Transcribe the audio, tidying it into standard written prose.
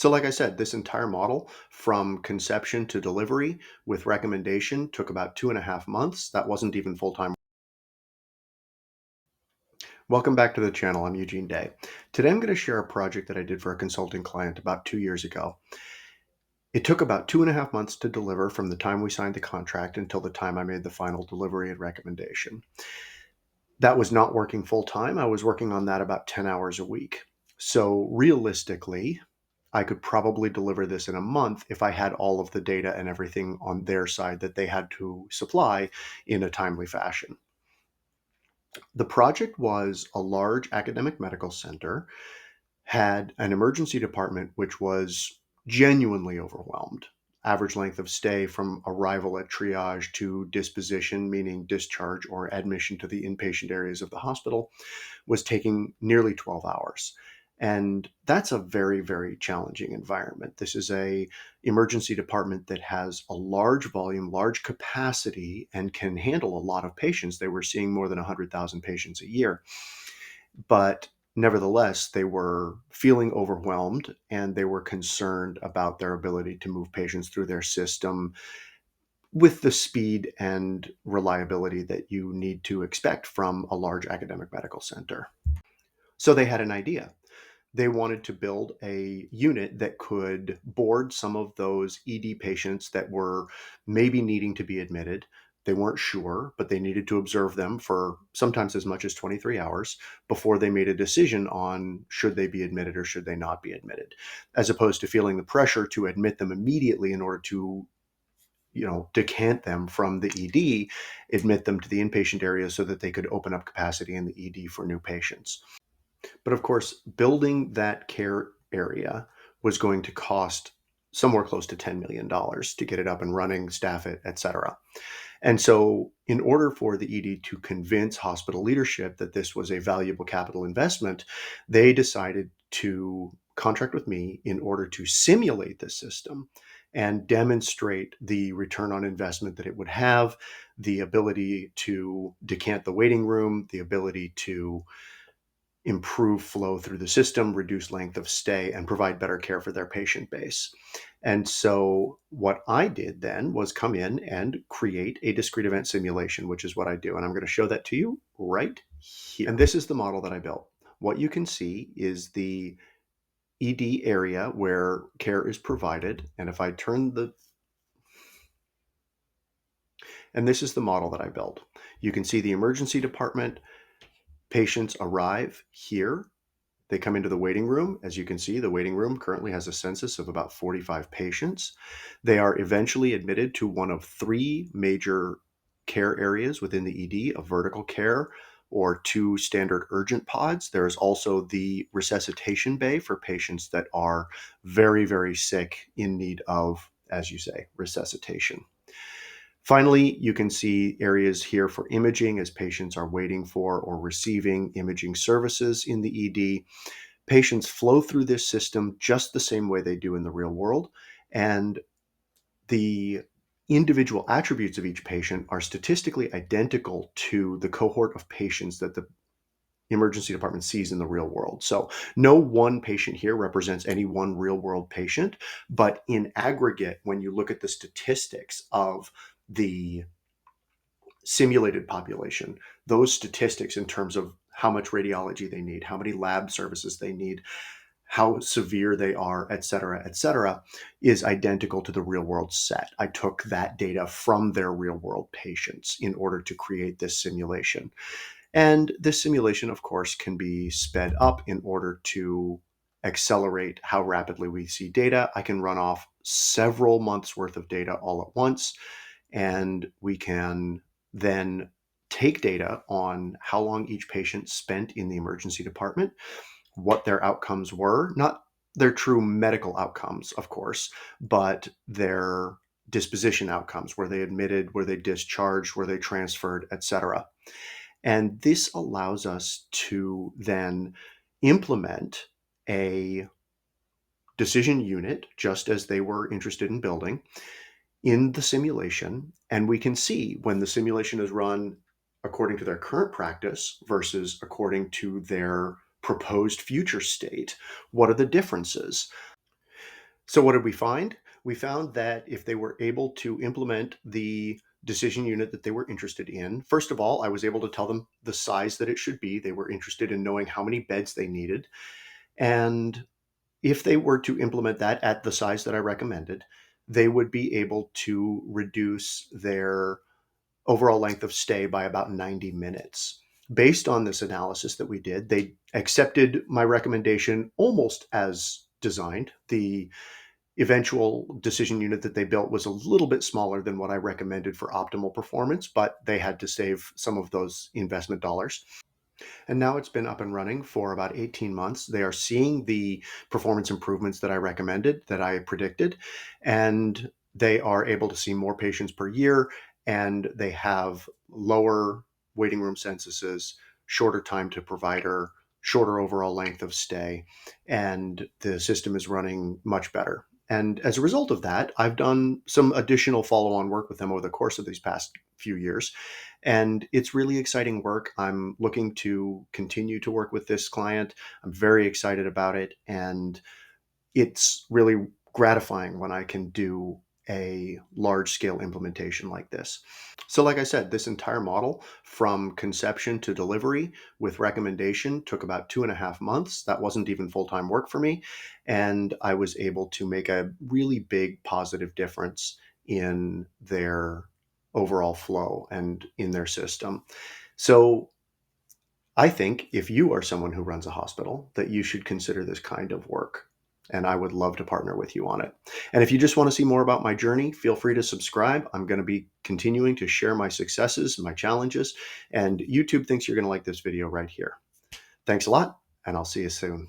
So like I said, this entire model from conception to delivery with recommendation took about 2.5 months. That wasn't even full-time. Welcome back to the channel. I'm Eugene Day. Today I'm going to share a project that I did for a consulting client about 2 years ago. It took about 2.5 months to deliver from the time we signed the contract until the time I made the final delivery and recommendation. That was not working full-time. I was working on that about 10 hours a week. So realistically, I could probably deliver this in a month if I had all of the data and everything on their side that they had to supply in a timely fashion. The project was a large academic medical center, had an emergency department which was genuinely overwhelmed. Average length of stay from arrival at triage to disposition, meaning discharge or admission to the inpatient areas of the hospital, was taking nearly 12 hours. And that's a very, very challenging environment. This is a emergency department that has a large volume, large capacity, and can handle a lot of patients. They were seeing more than 100,000 patients a year. But nevertheless, they were feeling overwhelmed and they were concerned about their ability to move patients through their system with the speed and reliability that you need to expect from a large academic medical center. So they had an idea. They wanted to build a unit that could board some of those ED patients that were maybe needing to be admitted. They weren't sure, but they needed to observe them for sometimes as much as 23 hours before they made a decision on should they be admitted or should they not be admitted, as opposed to feeling the pressure to admit them immediately in order to decant them from the ED, admit them to the inpatient area so that they could open up capacity in the ED for new patients. But of course, building that care area was going to cost somewhere close to $10 million to get it up and running, staff it, et cetera. And so in order for the ED to convince hospital leadership that this was a valuable capital investment, they decided to contract with me in order to simulate the system and demonstrate the return on investment that it would have, the ability to decant the waiting room, the ability to improve flow through the system, reduce length of stay, and provide better care for their patient base. And so what I did then was come in and create a discrete event simulation, which is what I do. And I'm going to show that to you right here. And this is the model that I built. What you can see is the ED area where care is provided. And if I turn and this is the model that I built. You can see the emergency department. Patients arrive here. They come into the waiting room. As you can see, the waiting room currently has a census of about 45 patients. They are eventually admitted to one of three major care areas within the ED, a vertical care or two standard urgent pods. There is also the resuscitation bay for patients that are very, very sick in need of, as you say, resuscitation. Finally, you can see areas here for imaging as patients are waiting for or receiving imaging services in the ED. Patients flow through this system just the same way they do in the real world, and the individual attributes of each patient are statistically identical to the cohort of patients that the emergency department sees in the real world. So no one patient here represents any one real world patient, but in aggregate, when you look at the statistics of the simulated population, those statistics in terms of how much radiology they need, how many lab services they need, how severe they are, et cetera, is identical to the real world set. I took that data from their real world patients in order to create this simulation. And this simulation, of course, can be sped up in order to accelerate how rapidly we see data. I can run off several months worth of data all at once, and we can then take data on how long each patient spent in the emergency department, what their outcomes were, not their true medical outcomes, of course, but their disposition outcomes. Were they admitted? Were they discharged? Were they transferred, et cetera? And this allows us to then implement a decision unit, just as they were interested in building, in the simulation. And we can see when the simulation is run according to their current practice versus according to their proposed future state, what are the differences? So what did we find? We found that if they were able to implement the decision unit that they were interested in, first of all, I was able to tell them the size that it should be. They were interested in knowing how many beds they needed. And if they were to implement that at the size that I recommended, they would be able to reduce their overall length of stay by about 90 minutes. Based on this analysis that we did, they accepted my recommendation almost as designed. The eventual decision unit that they built was a little bit smaller than what I recommended for optimal performance, but they had to save some of those investment dollars. And now it's been up and running for about 18 months. They are seeing the performance improvements that I recommended, that I predicted, and they are able to see more patients per year, and they have lower waiting room censuses, shorter time to provider, shorter overall length of stay, and the system is running much better. And as a result of that, I've done some additional follow on work with them over the course of these past few years. And it's really exciting work. I'm looking to continue to work with this client. I'm very excited about it. And it's really gratifying when I can do a large scale implementation like this. So, like I said, this entire model from conception to delivery with recommendation took about 2.5 months. That wasn't even full time work for me. And I was able to make a really big positive difference in their overall flow and in their system. So, I think if you are someone who runs a hospital, that you should consider this kind of work. And I would love to partner with you on it. And if you just want to see more about my journey, feel free to subscribe. I'm going to be continuing to share my successes, my challenges, and YouTube thinks you're going to like this video right here. Thanks a lot, and I'll see you soon.